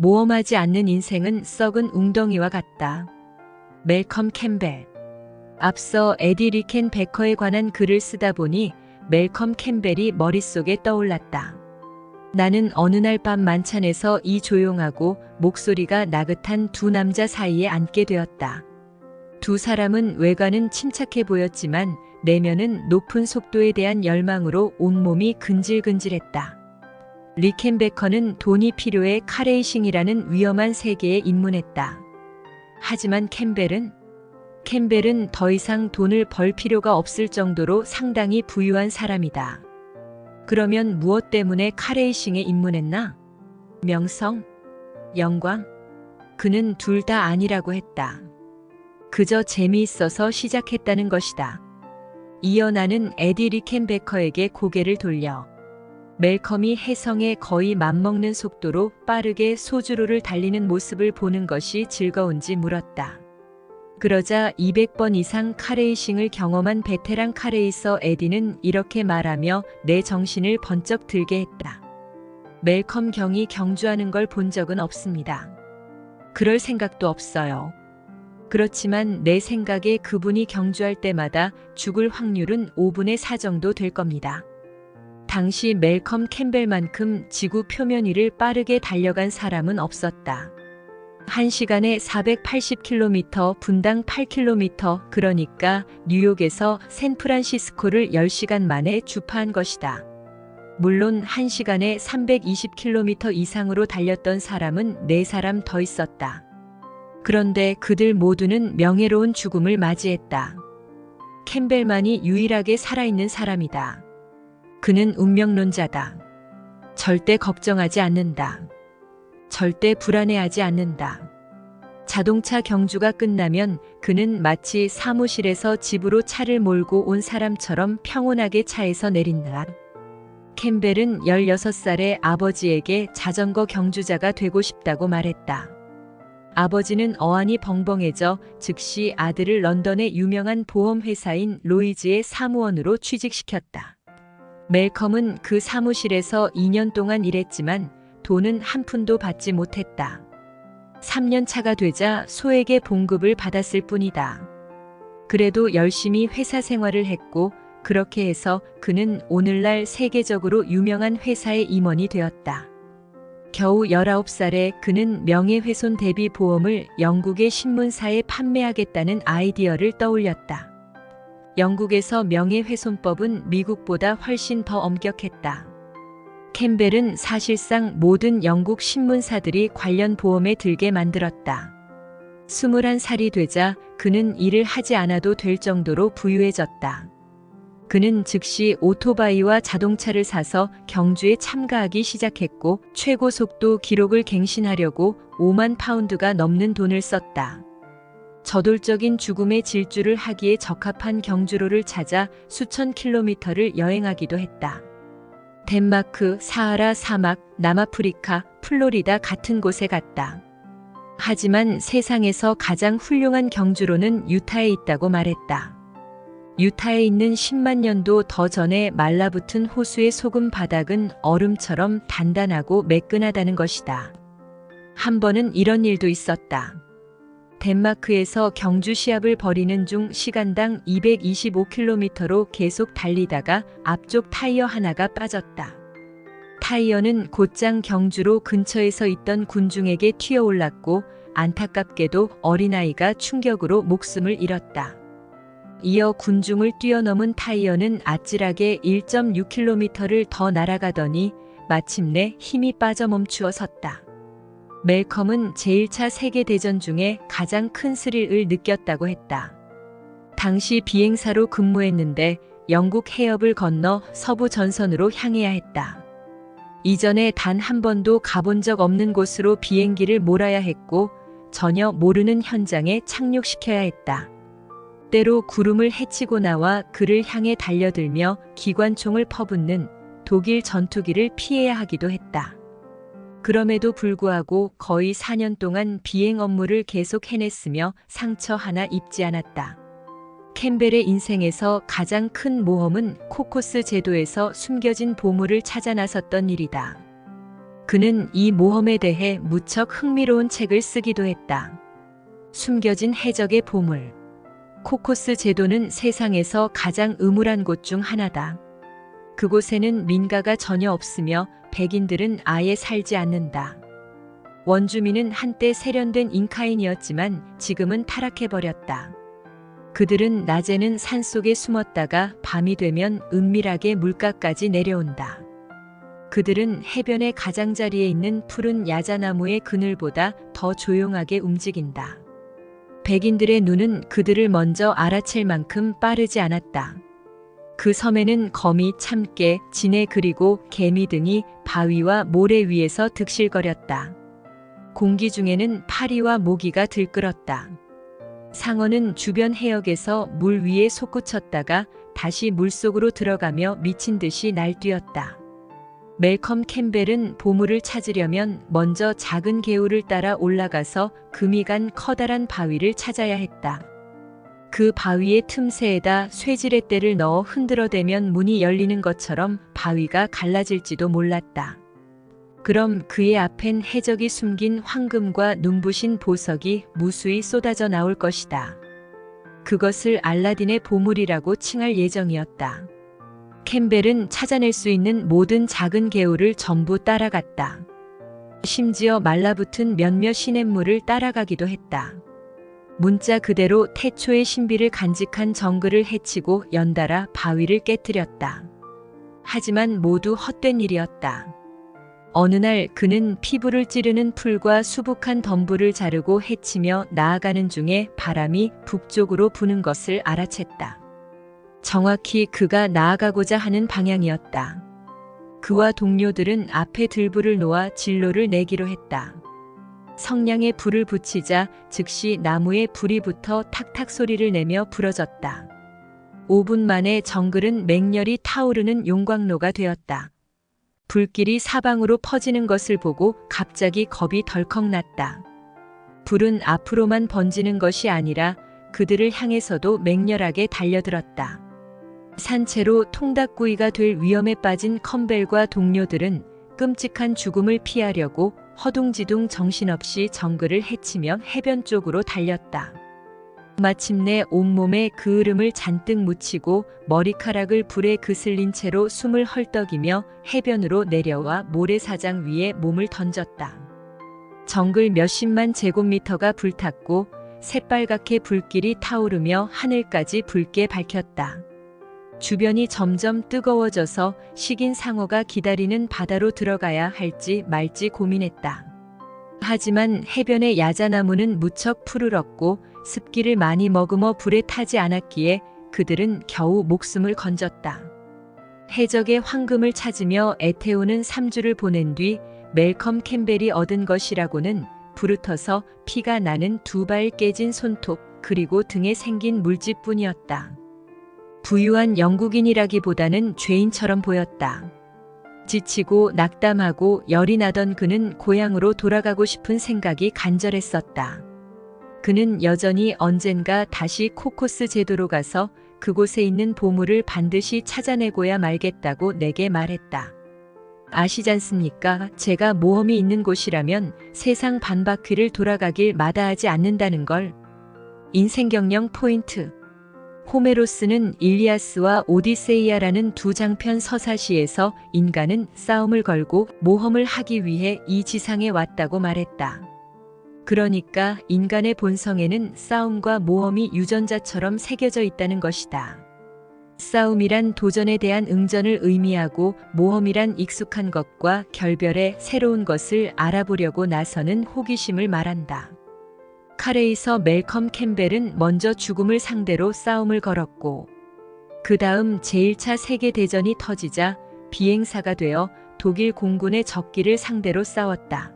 모험하지 않는 인생은 썩은 웅덩이와 같다. 멜컴 캠벨. 앞서 에디 리켄 베커에 관한 글을 쓰다 보니 멜컴 캠벨이 머릿속에 떠올랐다. 나는 어느 날 밤 만찬에서 이 조용하고 목소리가 나긋한 두 남자 사이에 앉게 되었다. 두 사람은 외관은 침착해 보였지만 내면은 높은 속도에 대한 열망으로 온몸이 근질근질했다. 리켄베커는 돈이 필요해 카레이싱이라는 위험한 세계에 입문했다. 하지만 캠벨은 더 이상 돈을 벌 필요가 없을 정도로 상당히 부유한 사람이다. 그러면 무엇 때문에 카레이싱에 입문했나? 명성? 영광? 그는 둘 다 아니라고 했다. 그저 재미있어서 시작했다는 것이다. 이어 나는 에디 리켄베커에게 고개를 돌려 멜컴이 해성에 거의 맞먹는 속도로 빠르게 소주로를 달리는 모습을 보는 것이 즐거운지 물었다. 그러자 200번 이상 카레이싱을 경험한 베테랑 카레이서 에디는 이렇게 말하며 내 정신을 번쩍 들게 했다. 멜컴 경이 경주하는 걸 본 적은 없습니다. 그럴 생각도 없어요. 그렇지만 내 생각에 그분이 경주할 때마다 죽을 확률은 5분의 4 정도 될 겁니다. 당시 멜컴 캠벨만큼 지구 표면 위를 빠르게 달려간 사람은 없었다. 1시간에 480km, 분당 8km, 그러니까 뉴욕에서 샌프란시스코를 10시간 만에 주파한 것이다. 물론 1시간에 320km 이상으로 달렸던 사람은 4사람 더 있었다. 그런데 그들 모두는 명예로운 죽음을 맞이했다. 캠벨만이 유일하게 살아있는 사람이다. 그는 운명론자다. 절대 걱정하지 않는다. 절대 불안해하지 않는다. 자동차 경주가 끝나면 그는 마치 사무실에서 집으로 차를 몰고 온 사람처럼 평온하게 차에서 내린다. 캠벨은 16살에 아버지에게 자전거 경주자가 되고 싶다고 말했다. 아버지는 어안이 벙벙해져 즉시 아들을 런던의 유명한 보험회사인 로이즈의 사무원으로 취직시켰다. 멜컴은 그 사무실에서 2년 동안 일했지만 돈은 한 푼도 받지 못했다. 3년 차가 되자 소에게 봉급을 받았을 뿐이다. 그래도 열심히 회사 생활을 했고 그렇게 해서 그는 오늘날 세계적으로 유명한 회사의 임원이 되었다. 겨우 19살에 그는 명예훼손 대비 보험을 영국의 신문사에 판매하겠다는 아이디어를 떠올렸다. 영국에서 명예훼손법은 미국보다 훨씬 더 엄격했다. 캠벨은 사실상 모든 영국 신문사들이 관련 보험에 들게 만들었다. 21살이 되자 그는 일을 하지 않아도 될 정도로 부유해졌다. 그는 즉시 오토바이와 자동차를 사서 경주에 참가하기 시작했고 최고 속도 기록을 갱신하려고 5만 파운드가 넘는 돈을 썼다. 저돌적인 죽음의 질주를 하기에 적합한 경주로를 찾아 수천 킬로미터를 여행하기도 했다. 덴마크, 사하라 사막, 남아프리카, 플로리다 같은 곳에 갔다. 하지만 세상에서 가장 훌륭한 경주로는 유타에 있다고 말했다. 유타에 있는 10만 년도 더 전에 말라붙은 호수의 소금 바닥은 얼음처럼 단단하고 매끈하다는 것이다. 한 번은 이런 일도 있었다. 덴마크에서 경주 시합을 벌이는 중 시간당 225km로 계속 달리다가 앞쪽 타이어 하나가 빠졌다. 타이어는 곧장 경주로 근처에서 있던 군중에게 튀어올랐고 안타깝게도 어린아이가 충격으로 목숨을 잃었다. 이어 군중을 뛰어넘은 타이어는 아찔하게 1.6km를 더 날아가더니 마침내 힘이 빠져 멈추어 섰다. 멜컴은 제1차 세계대전 중에 가장 큰 스릴을 느꼈다고 했다. 당시 비행사로 근무했는데 영국 해협을 건너 서부 전선으로 향해야 했다. 이전에 단 한 번도 가본 적 없는 곳으로 비행기를 몰아야 했고 전혀 모르는 현장에 착륙시켜야 했다. 때로 구름을 헤치고 나와 그를 향해 달려들며 기관총을 퍼붓는 독일 전투기를 피해야 하기도 했다. 그럼에도 불구하고 거의 4년 동안 비행 업무를 계속 해냈으며 상처 하나 입지 않았다. 캠벨의 인생에서 가장 큰 모험은 코코스 제도에서 숨겨진 보물을 찾아 나섰던 일이다. 그는 이 모험에 대해 무척 흥미로운 책을 쓰기도 했다. 숨겨진 해적의 보물. 코코스 제도는 세상에서 가장 음울한 곳 중 하나다. 그곳에는 민가가 전혀 없으며 백인들은 아예 살지 않는다. 원주민은 한때 세련된 잉카인이었지만 지금은 타락해버렸다. 그들은 낮에는 산속에 숨었다가 밤이 되면 은밀하게 물가까지 내려온다. 그들은 해변의 가장자리에 있는 푸른 야자나무의 그늘보다 더 조용하게 움직인다. 백인들의 눈은 그들을 먼저 알아챌 만큼 빠르지 않았다. 그 섬에는 거미, 참깨, 진해 그리고 개미 등이 바위와 모래 위에서 득실거렸다. 공기 중에는 파리와 모기가 들끓었다. 상어는 주변 해역에서 물 위에 솟구쳤다가 다시 물속으로 들어가며 미친 듯이 날뛰었다. 멜컴 캠벨은 보물을 찾으려면 먼저 작은 개울을 따라 올라가서 금이 간 커다란 바위를 찾아야 했다. 그 바위의 틈새에다 쇠지렛대를 넣어 흔들어대면 문이 열리는 것처럼 바위가 갈라질지도 몰랐다. 그럼 그의 앞엔 해적이 숨긴 황금과 눈부신 보석이 무수히 쏟아져 나올 것이다. 그것을 알라딘의 보물이라고 칭할 예정이었다. 캠벨은 찾아낼 수 있는 모든 작은 개울을 전부 따라갔다. 심지어 말라붙은 몇몇 시냇물을 따라가기도 했다. 문자 그대로 태초의 신비를 간직한 정글을 헤치고 연달아 바위를 깨뜨렸다. 하지만 모두 헛된 일이었다. 어느 날 그는 피부를 찌르는 풀과 수북한 덤불을 자르고 헤치며 나아가는 중에 바람이 북쪽으로 부는 것을 알아챘다. 정확히 그가 나아가고자 하는 방향이었다. 그와 동료들은 앞에 들불을 놓아 진로를 내기로 했다. 성냥에 불을 붙이자 즉시 나무에 불이 붙어 탁탁 소리를 내며 부러졌다. 5분 만에 정글은 맹렬히 타오르는 용광로가 되었다. 불길이 사방으로 퍼지는 것을 보고 갑자기 겁이 덜컥 났다. 불은 앞으로만 번지는 것이 아니라 그들을 향해서도 맹렬하게 달려들었다. 산채로 통닭구이가 될 위험에 빠진 컴벨과 동료들은 끔찍한 죽음을 피하려고 허둥지둥 정신없이 정글을 헤치며 해변 쪽으로 달렸다. 마침내 온몸에 그을음을 잔뜩 묻히고 머리카락을 불에 그슬린 채로 숨을 헐떡이며 해변으로 내려와 모래사장 위에 몸을 던졌다. 정글 몇십만 제곱미터가 불탔고 새빨갛게 불길이 타오르며 하늘까지 붉게 밝혔다. 주변이 점점 뜨거워져서 식인 상어가 기다리는 바다로 들어가야 할지 말지 고민했다. 하지만 해변의 야자나무는 무척 푸르렀고 습기를 많이 머금어 불에 타지 않았기에 그들은 겨우 목숨을 건졌다. 해적의 황금을 찾으며 애태우는 3주를 보낸 뒤 멜컴 캠벨이 얻은 것이라고는 부르터서 피가 나는 2발 깨진 손톱 그리고 등에 생긴 물집뿐이었다. 부유한 영국인이라기보다는 죄인처럼 보였다. 지치고 낙담하고 열이 나던 그는 고향으로 돌아가고 싶은 생각이 간절했었다. 그는 여전히 언젠가 다시 코코스 제도로 가서 그곳에 있는 보물을 반드시 찾아내고야 말겠다고 내게 말했다. 아시잖습니까? 제가 모험이 있는 곳이라면 세상 반바퀴를 돌아가길 마다하지 않는다는 걸. 인생경영 포인트. 호메로스는 일리아스와 오디세이아라는 두 장편 서사시에서 인간은 싸움을 걸고 모험을 하기 위해 이 지상에 왔다고 말했다. 그러니까 인간의 본성에는 싸움과 모험이 유전자처럼 새겨져 있다는 것이다. 싸움이란 도전에 대한 응전을 의미하고 모험이란 익숙한 것과 결별의 새로운 것을 알아보려고 나서는 호기심을 말한다. 카레이서 멜컴 캠벨은 먼저 죽음을 상대로 싸움을 걸었고 그 다음 제1차 세계대전이 터지자 비행사가 되어 독일 공군의 적기를 상대로 싸웠다.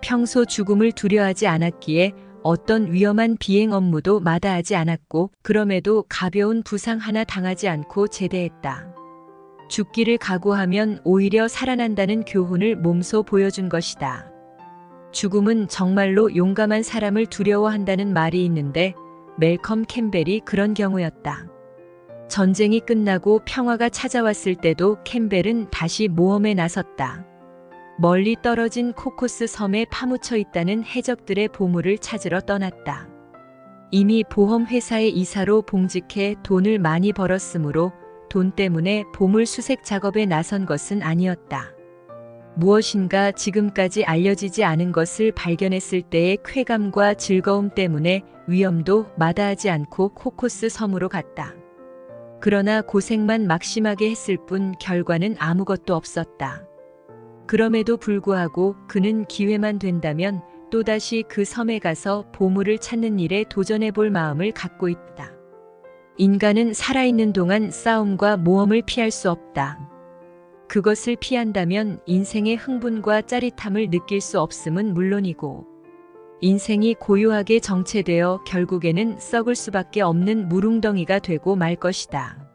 평소 죽음을 두려워하지 않았기에 어떤 위험한 비행 업무도 마다하지 않았고 그럼에도 가벼운 부상 하나 당하지 않고 제대했다. 죽기를 각오하면 오히려 살아난다는 교훈을 몸소 보여준 것이다. 죽음은 정말로 용감한 사람을 두려워한다는 말이 있는데 멜컴 캠벨이 그런 경우였다. 전쟁이 끝나고 평화가 찾아왔을 때도 캠벨은 다시 모험에 나섰다. 멀리 떨어진 코코스 섬에 파묻혀 있다는 해적들의 보물을 찾으러 떠났다. 이미 보험회사의 이사로 봉직해 돈을 많이 벌었으므로 돈 때문에 보물 수색 작업에 나선 것은 아니었다. 무엇인가 지금까지 알려지지 않은 것을 발견했을 때의 쾌감과 즐거움 때문에 위험도 마다하지 않고 코코스 섬으로 갔다. 그러나 고생만 막심하게 했을 뿐 결과는 아무것도 없었다. 그럼에도 불구하고 그는 기회만 된다면 또다시 그 섬에 가서 보물을 찾는 일에 도전해 볼 마음을 갖고 있다. 인간은 살아있는 동안 싸움과 모험을 피할 수 없다. 그것을 피한다면 인생의 흥분과 짜릿함을 느낄 수 없음은 물론이고, 인생이 고요하게 정체되어 결국에는 썩을 수밖에 없는 무릉덩이가 되고 말 것이다.